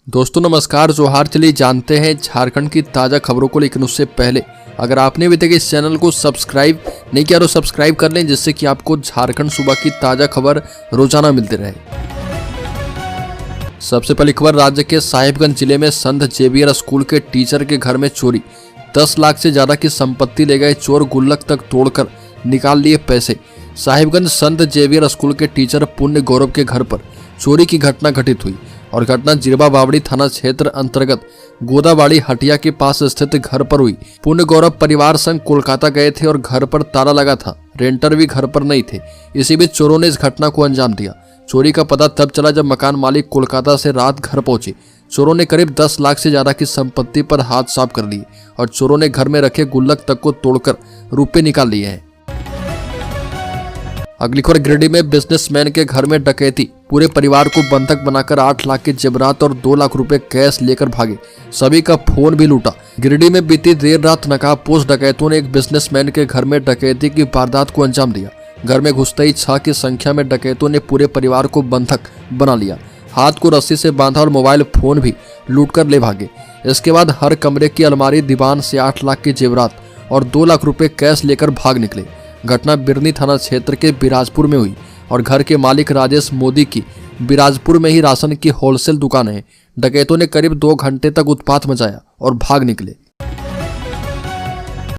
दोस्तों नमस्कार, जोहार। चलिए जानते हैं झारखंड की ताज़ा खबरों को, लेकिन उससे पहले अगर आपने अभी तक इस चैनल को सब्सक्राइब नहीं किया तो सब्सक्राइब कर लें, जिससे कि आपको झारखंड सूबा की ताज़ा खबर रोजाना मिलती रहे। सबसे पहली खबर, राज्य के साहिबगंज जिले में संत जेवियर स्कूल के टीचर के घर में चोरी। 10 लाख से ज्यादा की संपत्ति ले गए चोर, गुल्लक तक तोड़कर निकाल लिए पैसे। साहिबगंज संत जेवियर स्कूल के टीचर पुण्य गौरव के घर पर चोरी की घटना घटित हुई और घटना जिरबा बावड़ी थाना क्षेत्र अंतर्गत गोदाबाड़ी हटिया के पास स्थित घर पर हुई। पुण्य गौरव परिवार संग कोलकाता गए थे और घर पर ताला लगा था। रेंटर भी घर पर नहीं थे। इसी बीच चोरों ने इस घटना को अंजाम दिया। चोरी का पता तब चला जब मकान मालिक कोलकाता से रात घर पहुंचे। चोरों ने करीब 10 लाख से ज्यादा की संपत्ति पर हाथ साफ कर लिए और चोरों ने घर में रखे गुल्लक तक को तोड़कर रुपए निकाल लिए हैं। अगली खबर, गिरिडीह में बिजनेसमैन के घर में डकैती। पूरे परिवार को बंधक बनाकर 8 लाख के जेवरात और 2 लाख रुपए कैश लेकर भागे। सभी का फोन भी लूटा। गिरिडीह में बीती देर रात नकाबपोश डकैतों ने एक बिजनेसमैन के घर में डकैती की वारदात को अंजाम दिया। घर में घुसते ही 6 की संख्या में डकैतों ने पूरे परिवार को बंधक बना लिया। हाथ को रस्सी से बांधा और मोबाइल फोन भी लूटकर ले भागे। इसके बाद हर कमरे की अलमारी दीवान से 8 लाख के जेवरात और 2 लाख रुपए कैश लेकर भाग निकले। घटना बिरनी थाना क्षेत्र के बिराजपुर में हुई और घर के मालिक राजेश मोदी की बिराजपुर में ही राशन की होलसेल दुकान है। डकैतों ने करीब 2 घंटे तक उत्पात मचाया और भाग निकले।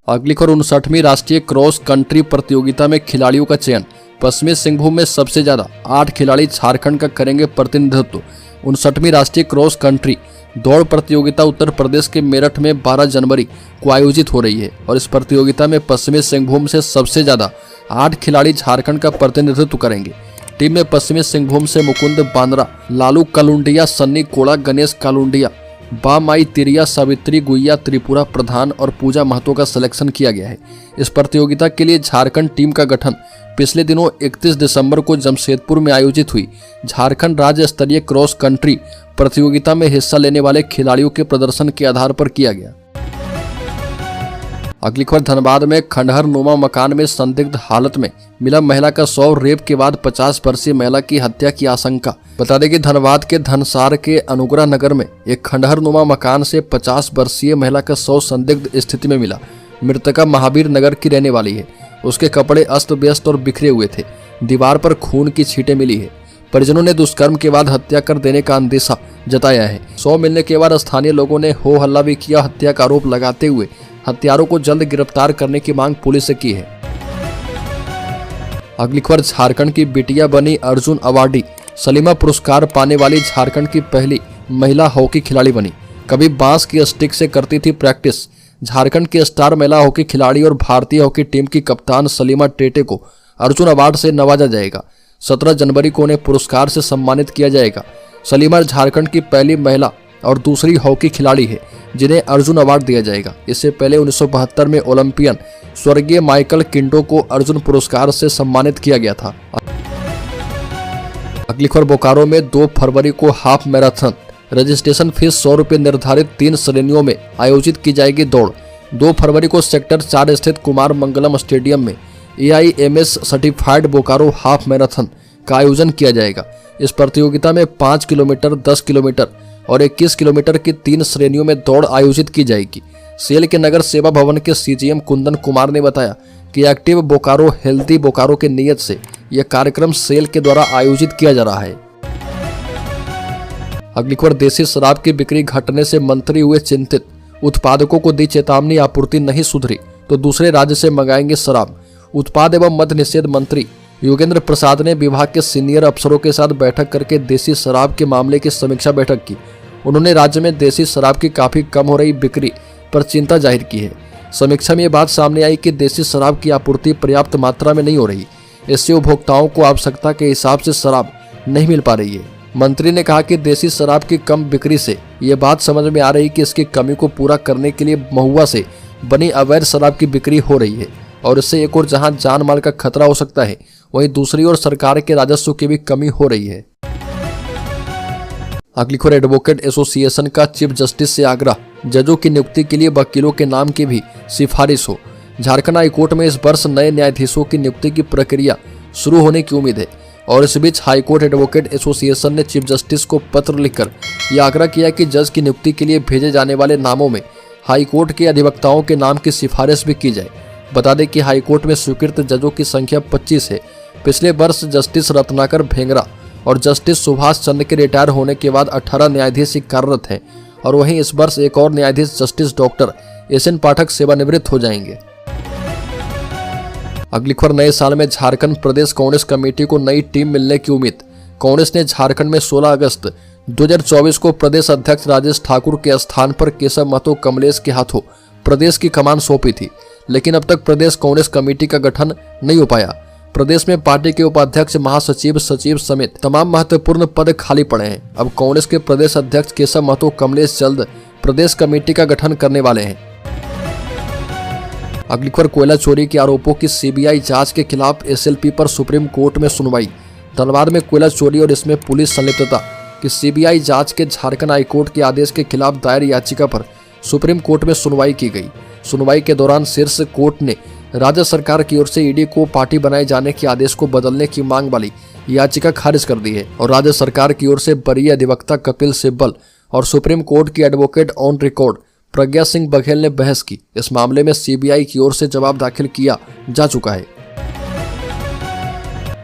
अगली खबर, 59वीं राष्ट्रीय क्रॉस कंट्री प्रतियोगिता में खिलाड़ियों का चयन। पश्चिमी सिंहभूम में सबसे ज्यादा 8 खिलाड़ी झारखंड का करेंगे प्रतिनिधित्व। 59वीं राष्ट्रीय क्रॉस कंट्री दौड़ प्रतियोगिता उत्तर प्रदेश के मेरठ में 12 जनवरी को आयोजित हो रही है और इस प्रतियोगिता में पश्चिमी सिंहभूम से सबसे ज्यादा 8 खिलाड़ी झारखंड का प्रतिनिधित्व करेंगे। टीम में पश्चिमी सिंहभूम से मुकुंद बांद्रा, लालू कालुंडिया, सन्नी कोड़ा, गणेश कालुंडिया, बामाई तिरिया, सावित्री गुइया, त्रिपुरा प्रधान और पूजा महतो का सिलेक्शन किया गया है। इस प्रतियोगिता के लिए झारखंड टीम का गठन पिछले दिनों 31 दिसंबर को जमशेदपुर में आयोजित हुई झारखंड राज्य स्तरीय क्रॉस कंट्री प्रतियोगिता में हिस्सा लेने वाले खिलाड़ियों के प्रदर्शन के आधार पर किया गया। अगली खबर, धनबाद में खंडहर नुमा मकान में संदिग्ध हालत में मिला महिला का शव। रेप के बाद 50 वर्षीय महिला की हत्या की आशंका। बता दें कि धनबाद के धनसार के अनुग्रह नगर में एक खंडहर नुमा मकान से 50 वर्षीय महिला का शव संदिग्ध स्थिति में मिला। मृतका महावीर नगर की रहने वाली है। उसके कपड़े अस्त व्यस्त और बिखरे हुए थे। दीवार पर खून की छींटें मिली है। परिजनों ने दुष्कर्म के बाद हत्या कर देने का अंदेशा जताया है। शव मिलने के बाद स्थानीय लोगों ने हो हल्ला भी किया। हत्या का आरोप लगाते हुए हत्यारों को जल्द गिरफ्तार करने की मांग पुलिस से की है। अगली खबर, झारखंड की बिटिया बनी अर्जुन अवार्डी। सलीमा पुरस्कार पाने वाली झारखंड की पहली महिला हॉकी खिलाड़ी बनी। कभी बांस की स्टिक से करती थी प्रैक्टिस। झारखंड की स्टार महिला हॉकी खिलाड़ी और भारतीय हॉकी टीम की कप्तान सलीमा टेटे को अर्जुन अवार्ड से नवाजा जाएगा। 17 जनवरी को उन्हें पुरस्कार से सम्मानित किया जाएगा। सलीमा झारखंड की पहली महिला और दूसरी हॉकी खिलाड़ी है जिन्हें अर्जुन अवार्ड दिया जाएगा। इससे पहले 1972 में ओलंपियन स्वर्गीय माइकल किंडो को अर्जुन पुरस्कार से सम्मानित किया गया था। अगली खबर, बोकारो में 2 फरवरी को हाफ मैराथन। रजिस्ट्रेशन फीस 100 रुपये निर्धारित 3 श्रेणियों में आयोजित की जाएगी दौड़। 2 फरवरी को सेक्टर 4 स्थित कुमार मंगलम स्टेडियम में AIMS certified Bokaro half marathon का आयोजन किया जाएगा। इस प्रतियोगिता में 5 किलोमीटर, 10 किलोमीटर और 21 किलोमीटर की 3 श्रेणियों में दौड़ आयोजित की जाएगी। सेल के नगर सेवा भवन के CGM कुंदन कुमार ने बताया कि एक्टिव बोकारो हेल्दी बोकारो के नियत से यह कार्यक्रम सेल के द्वारा आयोजित किया जा रहा है। अगली खबर, देसी शराब की बिक्री घटने से मंत्री हुए चिंतित। उत्पादकों को दी चेतावनी, आपूर्ति नहीं सुधरी तो दूसरे राज्य से मंगाएंगे शराब। उत्पाद एवं मद्य निषेध मंत्री योगेंद्र प्रसाद ने विभाग के सीनियर अफसरों के साथ बैठक करके देसी शराब के मामले की समीक्षा बैठक की। उन्होंने राज्य में देसी शराब की काफी कम हो रही बिक्री पर चिंता जाहिर की है। समीक्षा में ये बात सामने आई कि देसी शराब की आपूर्ति पर्याप्त मात्रा में नहीं हो रही। इससे उपभोक्ताओं को आवश्यकता के हिसाब से शराब नहीं मिल पा रही है। मंत्री ने कहा कि देसी शराब की कम बिक्री से ये बात समझ में आ रही कि इसकी कमी को पूरा करने के लिए महुआ से बनी अवैध शराब की बिक्री हो रही है और इससे एक और जहां जान माल का खतरा हो सकता है, वहीं दूसरी ओर सरकार के राजस्व की भी कमी हो रही है। अगली खबर, एडवोकेट एसोसिएशन का चीफ जस्टिस से आग्रह। जजों की नियुक्ति के लिए वकीलों के नाम की भी सिफारिश हो। झारखंड हाईकोर्ट में इस वर्ष नए न्यायाधीशों की नियुक्ति की प्रक्रिया शुरू होने की उम्मीद है। और इस बीच हाईकोर्ट एडवोकेट एसोसिएशन ने चीफ जस्टिस को पत्र लिखकर यह आग्रह किया कि जज की नियुक्ति के लिए भेजे जाने वाले नामों में हाईकोर्ट के अधिवक्ताओं के नाम की सिफारिश भी की जाए। बता दें कि हाईकोर्ट में स्वीकृत जजों की संख्या 25 है। पिछले वर्ष जस्टिस रत्नाकर भेंगरा और जस्टिस सुभाष चंद्र के रिटायर होने के बाद 18 न्यायाधीश कार्यरत हैं और वहीं इस वर्ष एक और न्यायाधीश जस्टिस डॉक्टर एस.एन. पाठक सेवानिवृत्त हो जाएंगे। अगली खबर, नए साल में झारखंड प्रदेश कांग्रेस कमेटी को नई टीम मिलने की उम्मीद। कांग्रेस ने झारखंड में 16 अगस्त 2024 को प्रदेश अध्यक्ष राजेश ठाकुर के स्थान पर केशव महतो कमलेश के हाथों प्रदेश की कमान सौंपी थी, लेकिन अब तक प्रदेश कांग्रेस कमेटी का गठन नहीं हो पाया। प्रदेश में पार्टी के उपाध्यक्ष, महासचिव, सचिव समेत तमाम महत्वपूर्ण पद खाली पड़े हैं। अब कांग्रेस के प्रदेश अध्यक्ष केशव महतो कमलेश जल्द प्रदेश कमेटी का गठन करने वाले हैं। अगली खबर, कोयला चोरी के आरोपों की सीबीआई जांच के खिलाफ एसएलपी पर सुप्रीम कोर्ट में सुनवाई। धनबाद में कोयला चोरी और इसमें पुलिस संलिप्तता की सीबीआई जांच के झारखंड हाईकोर्ट के आदेश के खिलाफ दायर याचिका पर सुप्रीम कोर्ट में सुनवाई की गई। सुनवाई के दौरान शीर्ष कोर्ट ने राज्य सरकार की ओर से ईडी को पार्टी बनाए जाने के आदेश को बदलने की मांग वाली याचिका खारिज कर दी है और राज्य सरकार की ओर से वरीय अधिवक्ता कपिल सिब्बल और सुप्रीम कोर्ट की advocate on record Pragya Singh Baghel ने बहस की। इस मामले में सीबीआई की ओर से जवाब दाखिल किया जा चुका है।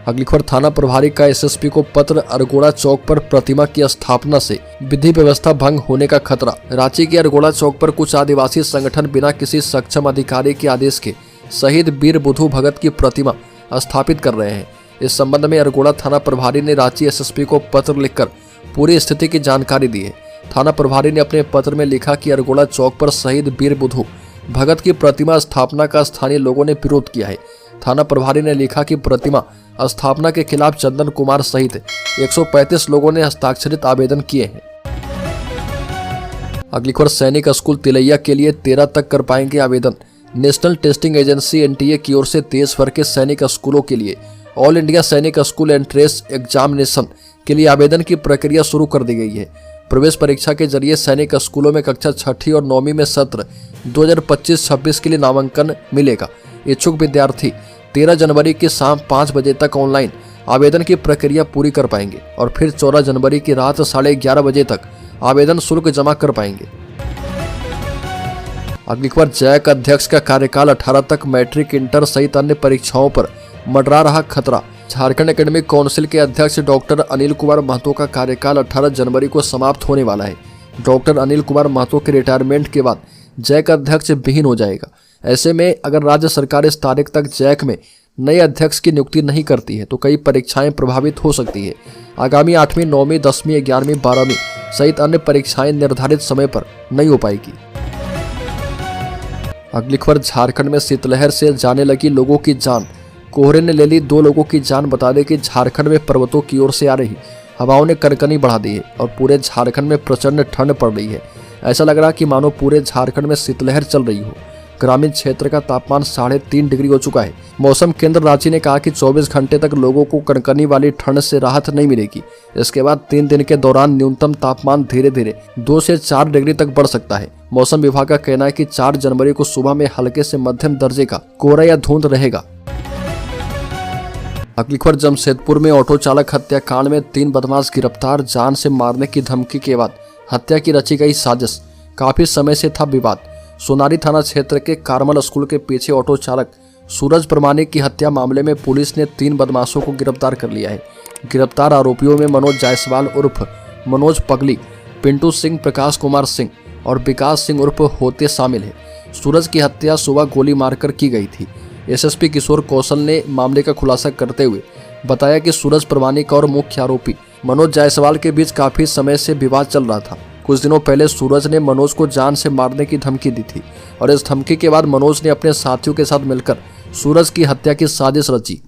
अगली खबर, थाना प्रभारी का एसएसपी को पत्र। अरगोड़ा चौक पर प्रतिमा की स्थापना से विधि व्यवस्था भंग होने का खतरा। रांची के अरगोड़ा चौक पर कुछ आदिवासी संगठन बिना किसी सक्षम अधिकारी के आदेश के शहीद वीर बुधू भगत की प्रतिमा स्थापित कर रहे हैं। इस संबंध में अरगोड़ा थाना प्रभारी ने रांची एसएसपी को पत्र लिखकर पूरी स्थिति की जानकारी दी है। थाना प्रभारी ने अपने पत्र में लिखा कि अरगोड़ा चौक पर शहीद वीर बुधू भगत की प्रतिमा स्थापना का स्थानीय लोगों ने विरोध किया है। थाना प्रभारी ने लिखा कि प्रतिमा स्थापना के खिलाफ चंदन कुमार सहित 135 लोगों ने हस्ताक्षरित आवेदन किए हैं। अगली खबर, सैनिक स्कूल तिलैया के लिए 13 तक कर पाएंगे आवेदन। नेशनल टेस्टिंग एजेंसी एनटीए की ओर से देश भर के सैनिक स्कूलों के लिए ऑल इंडिया सैनिक स्कूल एंट्रेंस एग्जामिनेशन के लिए आवेदन की प्रक्रिया शुरू कर दी गई है। प्रवेश परीक्षा के जरिए सैनिक स्कूलों में कक्षा 6ठी और 9वीं में सत्र 2025-26 के लिए नामांकन मिलेगा। इच्छुक विद्यार्थी 13 जनवरी की शाम 5 बजे तक ऑनलाइन आवेदन की प्रक्रिया पूरी कर पाएंगे और फिर 14 जनवरी की रात 11:30 बजे तक आवेदन शुल्क जमा कर पाएंगे। अगली खबर, जैक अध्यक्ष का कार्यकाल 18 तक। मैट्रिक, इंटर सहित अन्य परीक्षाओं पर मंडरा रहा खतरा। झारखंड एकेडमिक काउंसिल के अध्यक्ष डॉक्टर अनिल कुमार महतो का कार्यकाल 18 जनवरी को समाप्त होने वाला है। डॉक्टर अनिल कुमार महतो के रिटायरमेंट के बाद जैक अध्यक्ष विहीन हो जाएगा। ऐसे में अगर राज्य सरकार इस तारीख तक जैक में नए अध्यक्ष की नियुक्ति नहीं करती है तो कई परीक्षाएं प्रभावित हो सकती है। आगामी 8वीं, 9वीं, 10वीं, 11वीं, 12वीं सहित अन्य परीक्षाएं निर्धारित समय पर नहीं हो पाएगी। अगली खबर, झारखंड में शीतलहर से जाने लगी लोगों की जान। कोहरे ने ले ली 2 लोगों की जान। बता दें कि झारखंड में पर्वतों की ओर से आ रही हवाओं ने कनकनी बढ़ा दी है और पूरे झारखंड में प्रचंड ठंड पड़ रही है। ऐसा लग रहा कि मानो पूरे झारखंड में शीतलहर चल रही हो। ग्रामीण क्षेत्र का तापमान 3.5 डिग्री हो चुका है। मौसम केंद्र रांची ने कहा कि 24 घंटे तक लोगों को कनकनी वाली ठंड से राहत नहीं मिलेगी। इसके बाद 3 दिन के दौरान न्यूनतम तापमान धीरे धीरे 2 से 4 डिग्री तक बढ़ सकता है। मौसम विभाग का कहना है कि 4 जनवरी को सुबह में हल्के से मध्यम दर्जे का कोहरा या धुंध रहेगा। अगली खबर, जमशेदपुर में ऑटो चालक हत्याकांड में 3 बदमाश गिरफ्तार। जान से मारने की धमकी के बाद हत्या की रची गई साजिश। काफी समय से था विवाद। सोनारी थाना क्षेत्र के कार्मल स्कूल के पीछे ऑटो चालक सूरज प्रमाणिक की हत्या मामले में पुलिस ने 3 बदमाशों को गिरफ्तार कर लिया है। गिरफ्तार आरोपियों में मनोज जायसवाल उर्फ मनोज पगली, पिंटू सिंह, प्रकाश कुमार सिंह और विकास सिंह उर्फ होते शामिल है। सूरज की हत्या सुबह गोली मारकर की गई थी। एसएसपी किशोर कौशल ने मामले का खुलासा करते हुए बताया कि सूरज प्रमाणिक और मुख्य आरोपी मनोज जायसवाल के बीच काफी समय से विवाद चल रहा था। कुछ दिनों पहले सूरज ने मनोज को जान से मारने की धमकी दी थी और इस धमकी के बाद मनोज ने अपने साथियों के साथ मिलकर सूरज की हत्या की साजिश रची।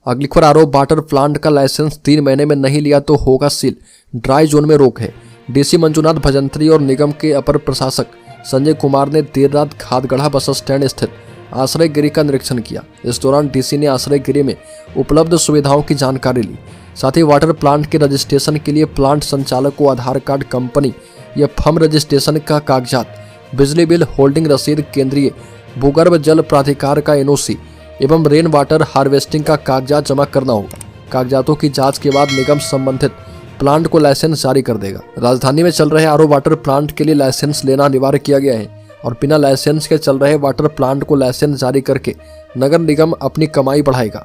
अगली खबर, आरओ वाटर प्लांट का लाइसेंस 3 महीने में नहीं लिया तो होगा सील। ड्राई जोन में रोक है। डीसी मंजुनाथ भजंत्री और निगम के अपर प्रशासक संजय कुमार ने देर रात खादगढ़ा बस स्टैंड स्थित आश्रय गृह का निरीक्षण किया। इस दौरान डीसी ने आश्रय गृह में उपलब्ध सुविधाओं की जानकारी ली। साथ ही वाटर प्लांट के रजिस्ट्रेशन के लिए प्लांट संचालक को आधार कार्ड, कंपनी या फर्म रजिस्ट्रेशन का कागजात, बिजली बिल, होल्डिंग रसीद, केंद्रीय भूगर्भ जल प्राधिकार का एनओसी, एवं रेन वाटर हार्वेस्टिंग का कागजात जमा करना होगा। कागजातों की जांच के बाद निगम संबंधित प्लांट को लाइसेंस जारी कर देगा। राजधानी में चल रहे आरओ वाटर प्लांट के लिए लाइसेंस लेना अनिवार्य किया गया है और बिना लाइसेंस के चल रहे वाटर प्लांट को लाइसेंस जारी करके नगर निगम अपनी कमाई बढ़ाएगा।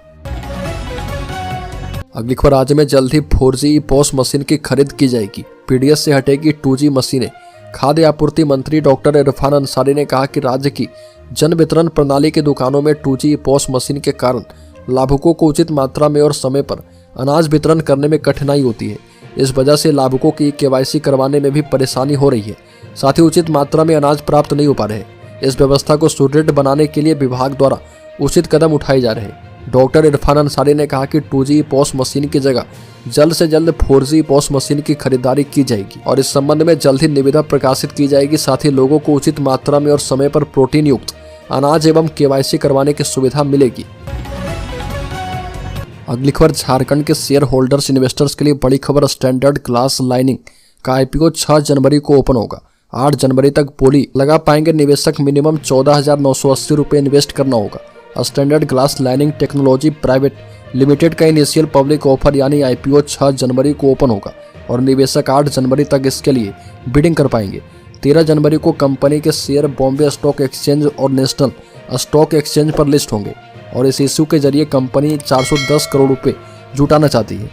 अगली खबर, राज्य में जल्द ही 4G पॉस मशीन की खरीद की जाएगी। पीडीएस से हटेगी 2G मशीनें। खाद्य आपूर्ति मंत्री डॉक्टर इरफान अंसारी ने कहा कि राज्य की जन वितरण प्रणाली की दुकानों में 2G पॉस मशीन के कारण लाभुकों को उचित मात्रा में और समय पर अनाज वितरण करने में कठिनाई होती है। इस वजह से लाभुकों की KYC करवाने में भी परेशानी हो रही है। साथ ही उचित मात्रा में अनाज प्राप्त नहीं हो पा रहे। इस व्यवस्था को सुदृढ़ बनाने के लिए विभाग द्वारा उचित कदम उठाए जा रहे हैं। डॉक्टर इरफान अंसारी ने कहा कि 2G पॉस मशीन की जगह जल्द से जल्द 4G पॉस मशीन की खरीदारी की जाएगी और इस संबंध में जल्द ही निविदा प्रकाशित की जाएगी। साथ ही लोगों को उचित मात्रा में और समय पर प्रोटीन युक्त अनाज एवं KYC करवाने की सुविधा मिलेगी। अगली खबर, झारखंड के शेयर होल्डर्स इन्वेस्टर्स के लिए बड़ी खबर। स्टैंडर्ड ग्लास लाइनिंग का IPO 6 जनवरी को ओपन होगा। 8 जनवरी तक बोली लगा पाएंगे निवेशक। मिनिमम 14,980 रुपये इन्वेस्ट करना होगा। Standard glass lining technology private limited का इनिशियल पब्लिक ऑफर यानी IPO 6 जनवरी को ओपन होगा और निवेशक 8 जनवरी तक इसके लिए बिडिंग कर पाएंगे। 13 जनवरी को कंपनी के शेयर बॉम्बे स्टॉक एक्सचेंज और नेशनल स्टॉक एक्सचेंज पर लिस्ट होंगे और इस इश्यू के जरिए कंपनी 410 करोड़ रुपए जुटाना चाहती है।